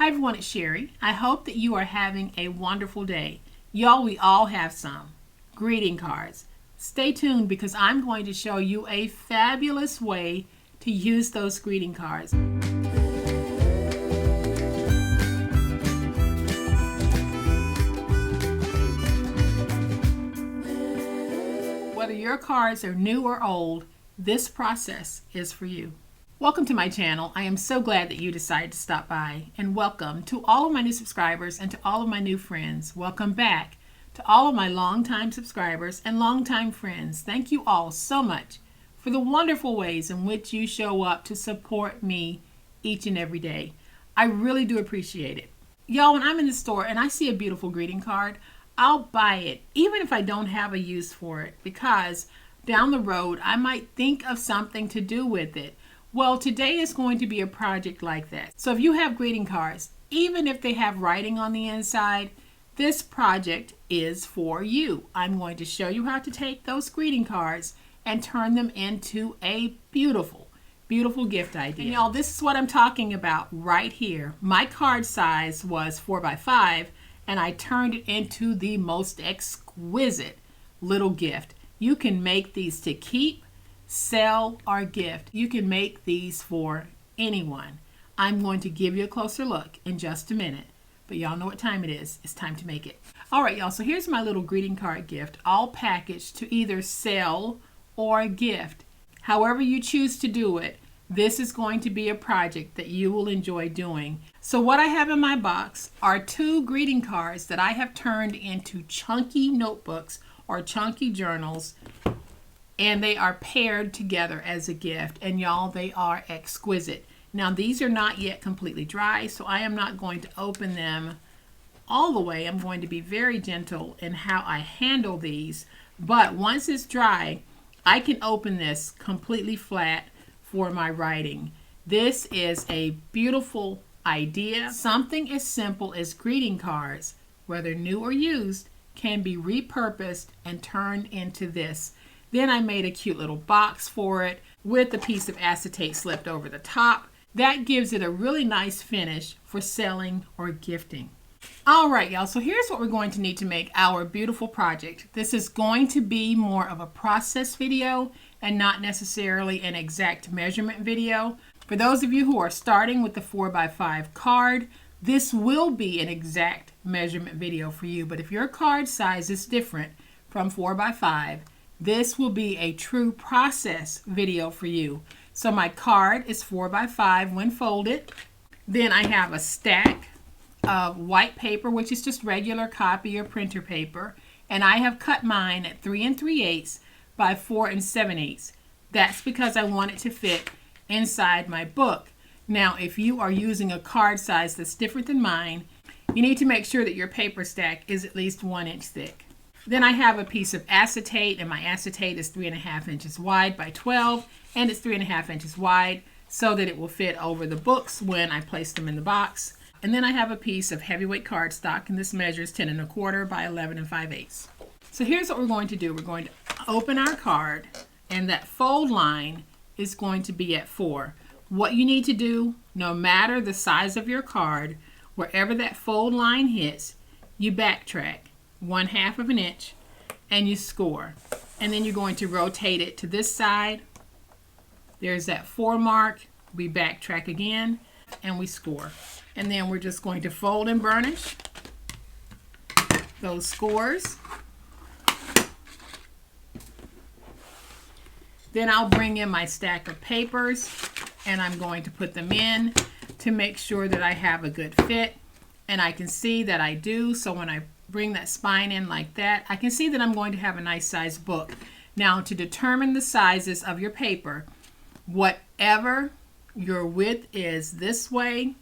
Hi everyone, it's Sherry. I hope that you are having a wonderful day. Y'all, we all have some greeting cards. Stay tuned because I'm going to show you a fabulous way to use those greeting cards. Whether your cards are new or old, this process is for you. Welcome to my channel. I am so glad that you decided to stop by, and welcome to all of my new subscribers and to all of my new friends. Welcome back to all of my longtime subscribers and longtime friends. Thank you all so much for the wonderful ways in which you show up to support me each and every day. I really do appreciate it. Y'all, when I'm in the store and I see a beautiful greeting card, I'll buy it, even if I don't have a use for it, because down the road I might think of something to do with it. Well, today is going to be a project like that. So if you have greeting cards, even if they have writing on the inside, this project is for you. I'm going to show you how to take those greeting cards and turn them into a beautiful, beautiful gift idea. And y'all, this is what I'm talking about right here. My card size was 4x5, and I turned it into the most exquisite little gift. You can make these to keep, sell, or gift. You can make these for anyone. I'm going to give you a closer look in just a minute, but y'all know what time it is. It's time to make it. All right, y'all, so here's my little greeting card gift, all packaged to either sell or gift. However you choose to do it, this is going to be a project that you will enjoy doing. So what I have in my box are 2 greeting cards that I have turned into chunky notebooks or chunky journals, and they are paired together as a gift, and y'all, they are exquisite. Now these are not yet completely dry, so I am not going to open them all the way. I'm going to be very gentle in how I handle these, but once it's dry, I can open this completely flat for my writing. This is a beautiful idea. Something as simple as greeting cards, whether new or used, can be repurposed and turned into this. Then I made a cute little box for it with a piece of acetate slipped over the top. That gives it a really nice finish for selling or gifting. All right, y'all, so here's what we're going to need to make our beautiful project. This is going to be more of a process video and not necessarily an exact measurement video. For those of you who are starting with the 4x5 card, this will be an exact measurement video for you. But if your card size is different from 4x5, this will be a true process video for you. So my card is 4x5 when folded. Then I have a stack of white paper, which is just regular copy or printer paper. And I have cut mine at 3 3/8 by 4 7/8. That's because I want it to fit inside my book. Now, if you are using a card size that's different than mine, you need to make sure that your paper stack is at least 1 inch thick. Then I have a piece of acetate, and my acetate is 3.5 inches wide by 12, and it's 3.5 inches wide so that it will fit over the books when I place them in the box. And then I have a piece of heavyweight cardstock, and this measures 10 1/4 by 11 5/8. So here's what we're going to do. We're going to open our card, and that fold line is going to be at 4. What you need to do, no matter the size of your card, wherever that fold line hits, you backtrack 1/2 inch and you score. And then you're going to rotate it to this side. There's that 4 mark. We backtrack again and we score. And then we're just going to fold and burnish those scores. Then I'll bring in my stack of papers and I'm going to put them in to make sure that I have a good fit. And I can see that I do. So when I bring that spine in like that, I can see that I'm going to have a nice size book. Now, to determine the sizes of your paper, whatever your width is this way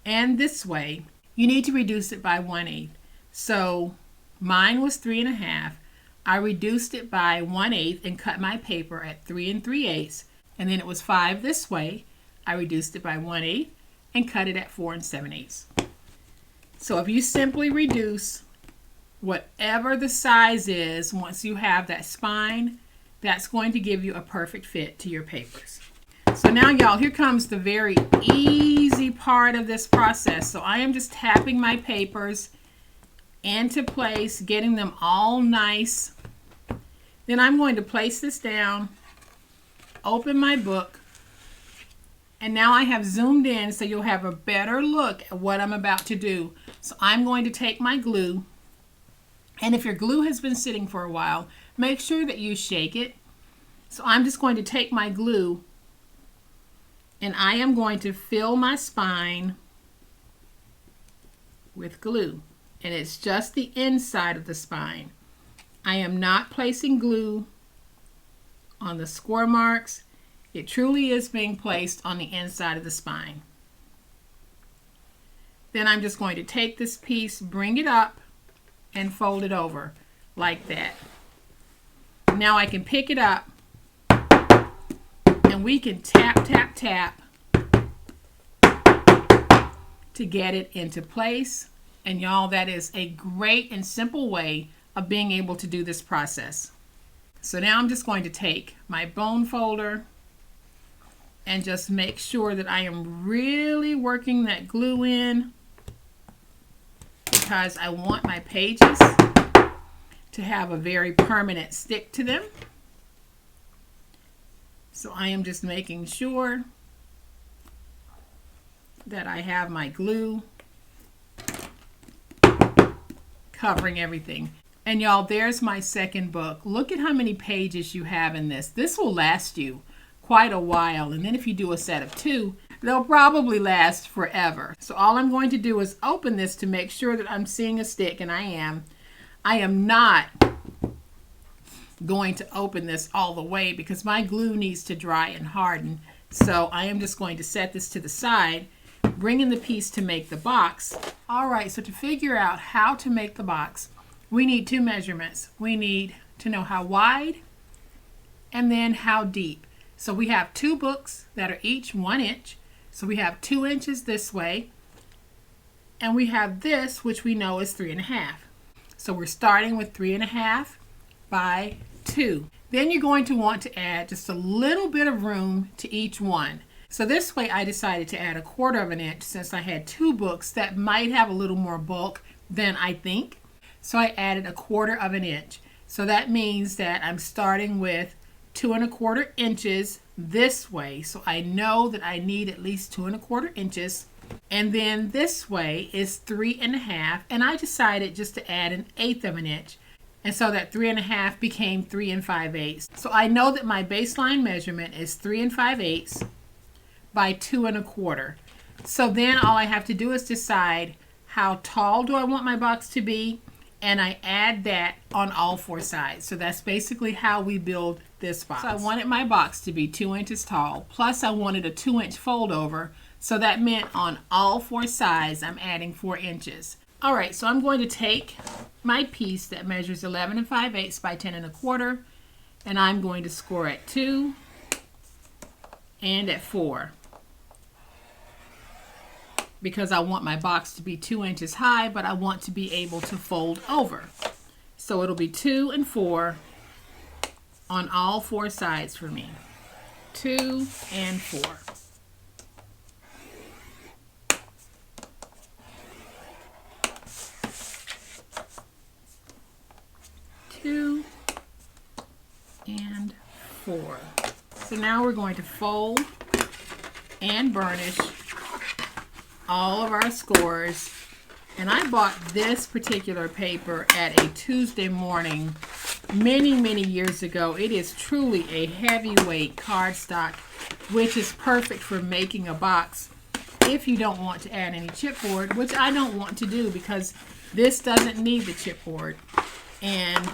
and this way, you need to reduce it by 1/8. So mine was 3 1/2. I reduced it by 1/8 and cut my paper at 3 3/8. And then it was 5 this way. I reduced it by 1/8 and cut it at 4 7/8. So if you simply reduce whatever the size is, once you have that spine, that's going to give you a perfect fit to your papers. So now y'all, here comes the very easy part of this process. So I am just tapping my papers into place, getting them all nice. Then I'm going to place this down, open my book, and now I have zoomed in so you'll have a better look at what I'm about to do. So I'm going to take my glue, and if your glue has been sitting for a while, make sure that you shake it. So I'm just going to take my glue and I am going to fill my spine with glue, and it's just the inside of the spine. I am not placing glue on the score marks. It truly is being placed on the inside of the spine. Then I'm just going to take this piece, bring it up, and fold it over like that. Now I can pick it up and we can tap, tap, tap to get it into place. And y'all, that is a great and simple way of being able to do this process. So now I'm just going to take my bone folder and just make sure that I am really working that glue in, because I want my pages to have a very permanent stick to them. So I am just making sure that I have my glue covering everything. And y'all, there's my second book. Look at how many pages you have in this. This will last you quite a while. And then if you do a set of 2, they'll probably last forever. So all I'm going to do is open this to make sure that I'm seeing a stick, and I am. I am not going to open this all the way because my glue needs to dry and harden. So I am just going to set this to the side, bring in the piece to make the box. All right, so to figure out how to make the box, we need 2 measurements. We need to know how wide and then how deep. So we have 2 books that are each 1 inch. So we have 2 inches this way, and we have this, which we know is 3.5. So we're starting with 3.5 by 2. Then you're going to want to add just a little bit of room to each one. So this way I decided to add 1/4 inch since I had 2 books that might have a little more bulk than I think. So I added 1/4 inch. So that means that I'm starting with 2¼ inches this way. So I know that I need at least 2¼ inches. And then this way is 3.5. And I decided just to add 1/8 inch. And so that 3.5 became 3 5/8. So I know that my baseline measurement is 3 5/8 by 2 1/4. So then all I have to do is decide how tall do I want my box to be, and I add that on all 4 sides. So that's basically how we build this box. So I wanted my box to be 2 inches tall, plus I wanted a 2-inch fold over. So that meant on all 4 sides I'm adding 4 inches. All right, so I'm going to take my piece that measures 11 5/8 by 10 1/4, and I'm going to score at 2 and at 4. Because I want my box to be 2 inches high, but I want to be able to fold over. So it'll be 2 and 4 on all 4 sides for me. 2 and 4. Two and 4. So now we're going to fold and burnish all of our scores. And I bought this particular paper at a Tuesday morning many years ago. It is truly a heavyweight cardstock, which is perfect for making a box if you don't want to add any chipboard, which I don't want to do because this doesn't need the chipboard. And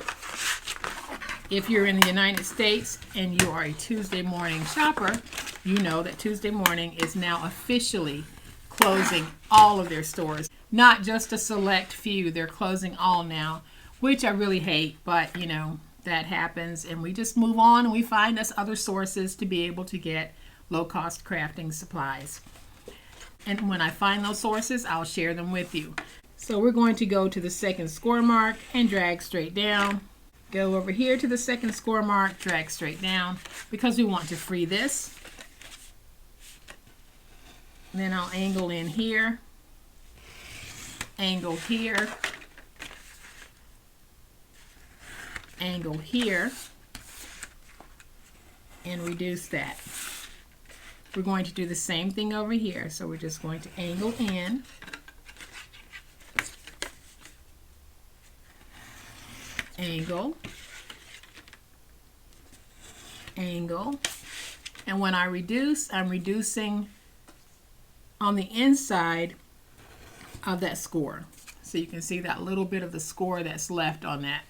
if you're in the United States and you are a Tuesday morning shopper, you know that Tuesday morning is now officially closing all of their stores. Not just a select few, they're closing all now, which I really hate, but you know, that happens, and we just move on and we find us other sources to be able to get low-cost crafting supplies. And when I find those sources, I'll share them with you. So we're going to go to the second score mark and drag straight down. Go over here to the second score mark, drag straight down, because we want to free this. Then I'll angle in here, angle here, angle here, and reduce that. We're going to do the same thing over here. So we're just going to angle in, angle, angle, and when I reduce, I'm reducing on the inside of that score. So you can see that little bit of the score that's left on that.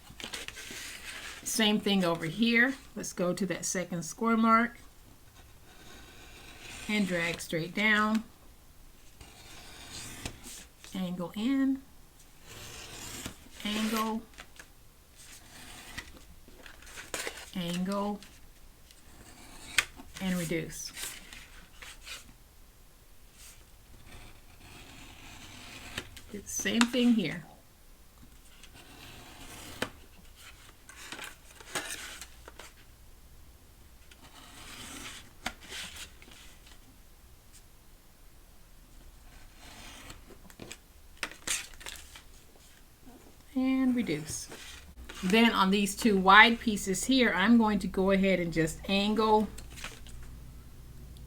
Same thing over here. Let's go to that second score mark and drag straight down, angle in, angle, angle, and reduce. Do the same thing here. And reduce. Then on these two wide pieces here, I'm going to go ahead and just angle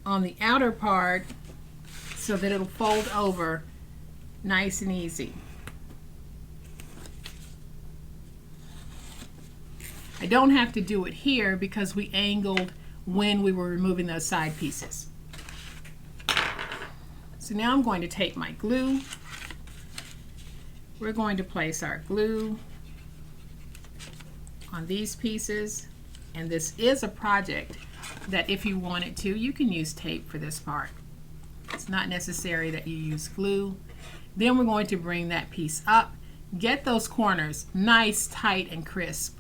on the outer part so that it'll fold over nice and easy. I don't have to do it here because we angled when we were removing those side pieces. So now I'm going to take my glue. We're going to place our glue on these pieces, and this is a project that if you wanted to, you can use tape for this part. It's not necessary that you use glue. Then we're going to bring that piece up, get those corners nice, tight, and crisp.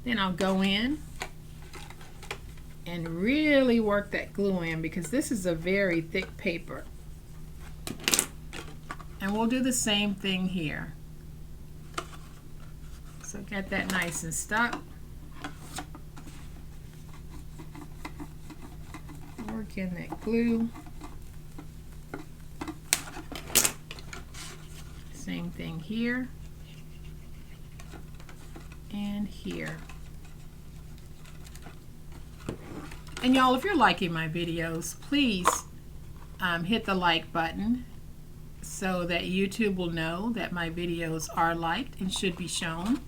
Then I'll go in and really work that glue in because this is a very thick paper. And we'll do the same thing here. So get that nice and stuck. Work in that glue. Same thing here and here. And y'all, if you're liking my videos, please hit the like button so that YouTube will know that my videos are liked and should be shown.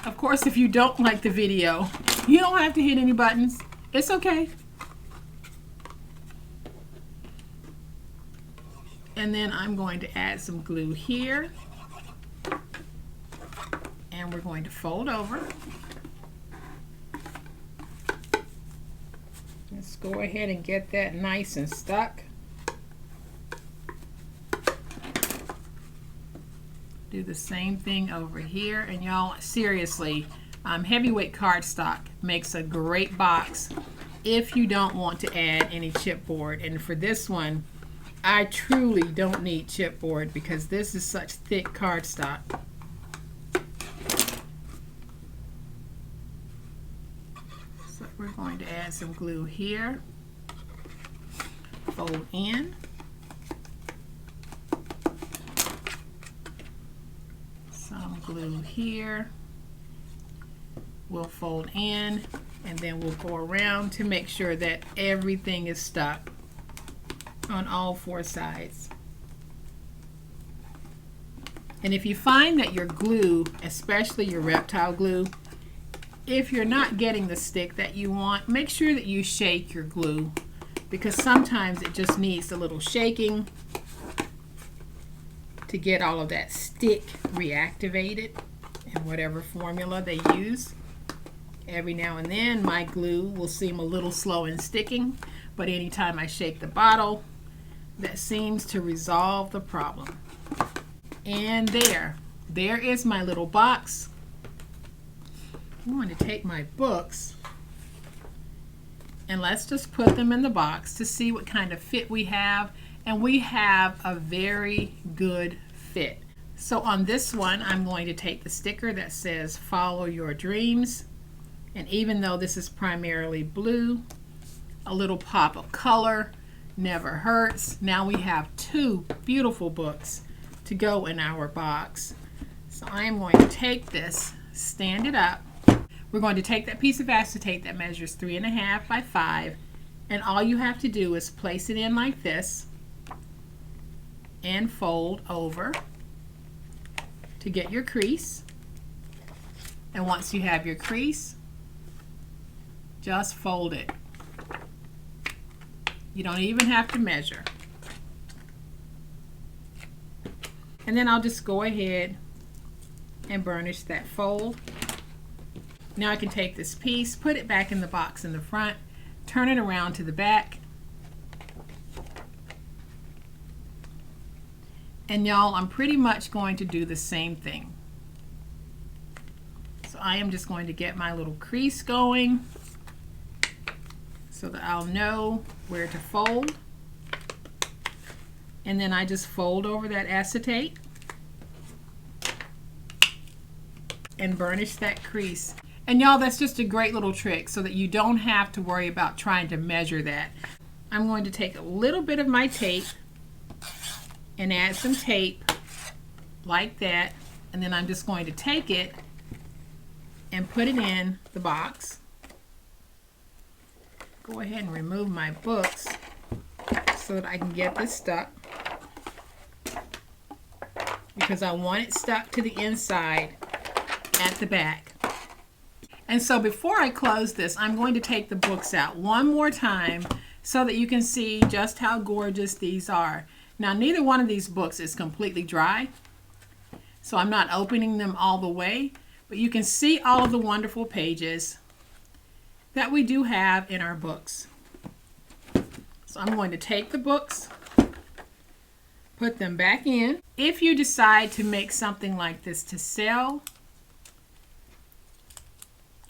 Of course, if you don't like the video, you don't have to hit any buttons. It's okay. And then I'm going to add some glue here. And we're going to fold over. Let's go ahead and get that nice and stuck. Do the same thing over here. And y'all, seriously, heavyweight cardstock makes a great box if you don't want to add any chipboard. And for this one, I truly don't need chipboard because this is such thick cardstock. So we're going to add some glue here, fold in, some glue here, we'll fold in, and then we'll go around to make sure that everything is stuck on all four sides. And if you find that your glue, especially your reptile glue, if you're not getting the stick that you want, make sure that you shake your glue because sometimes it just needs a little shaking to get all of that stick reactivated in whatever formula they use. Every now and then my glue will seem a little slow in sticking, but anytime I shake the bottle, that seems to resolve the problem. And there is my little box. I'm going to take my books and let's just put them in the box to see what kind of fit we have. And we have a very good fit. So on this one, I'm going to take the sticker that says follow your dreams, and even though this is primarily blue, a little pop of color never hurts. Now we have two beautiful books to go in our box. So I am going to take this, stand it up. We're going to take that piece of acetate that measures 3.5 by 5, and all you have to do is place it in like this and fold over to get your crease. And once you have your crease, just fold it. You don't even have to measure. And then I'll just go ahead and burnish that fold. Now I can take this piece, put it back in the box in the front, turn it around to the back. And y'all, I'm pretty much going to do the same thing. So I am just going to get my little crease going so that I'll know where to fold. And then I just fold over that acetate and burnish that crease. And y'all, that's just a great little trick so that you don't have to worry about trying to measure that. I'm going to take a little bit of my tape and add some tape like that, and then I'm just going to take it and put it in the box. Go ahead and remove my books so that I can get this stuck, because I want it stuck to the inside at the back. And so before I close this, I'm going to take the books out one more time so that you can see just how gorgeous these are. Now, neither one of these books is completely dry, so I'm not opening them all the way, but you can see all of the wonderful pages that we do have in our books. So I'm going to take the books, put them back in. If you decide to make something like this to sell,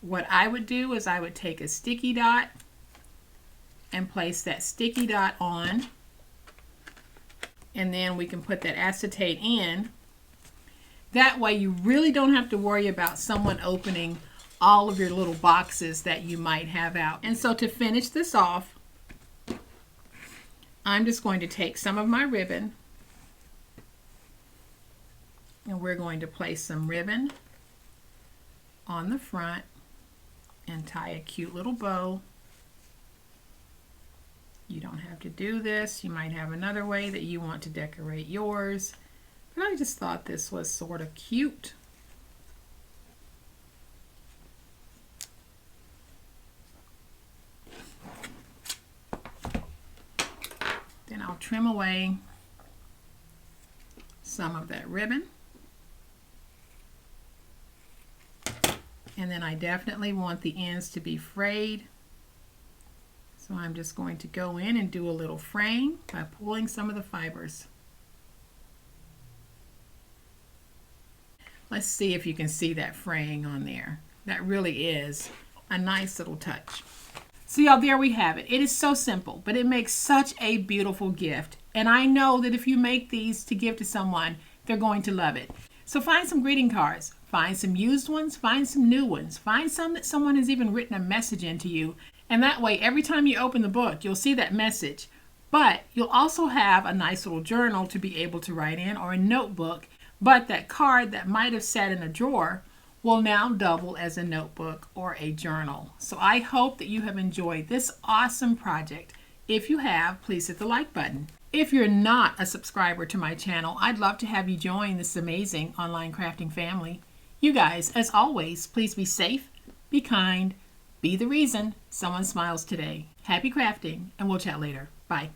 what I would do is I would take a sticky dot and place that sticky dot on, and then we can put that acetate in. That way you really don't have to worry about someone opening all of your little boxes that you might have out. And so to finish this off, I'm just going to take some of my ribbon, and we're going to place some ribbon on the front and tie a cute little bow. You don't have to do this. You might have another way that you want to decorate yours, but I just thought this was sort of cute. Then I'll trim away some of that ribbon. And then I definitely want the ends to be frayed. So I'm just going to go in and do a little fraying by pulling some of the fibers. Let's see if you can see that fraying on there. That really is a nice little touch. So y'all, there we have it. It is so simple, but it makes such a beautiful gift. And I know that if you make these to give to someone, they're going to love it. So find some greeting cards, find some used ones, find some new ones, find some that someone has even written a message into you. And that way, every time you open the book, you'll see that message. But you'll also have a nice little journal to be able to write in, or a notebook. But that card that might have sat in a drawer will now double as a notebook or a journal. So I hope that you have enjoyed this awesome project. If you have, please hit the like button. If you're not a subscriber to my channel, I'd love to have you join this amazing online crafting family. You guys, as always, please be safe, be kind, be the reason someone smiles today. Happy crafting, and we'll chat later. Bye.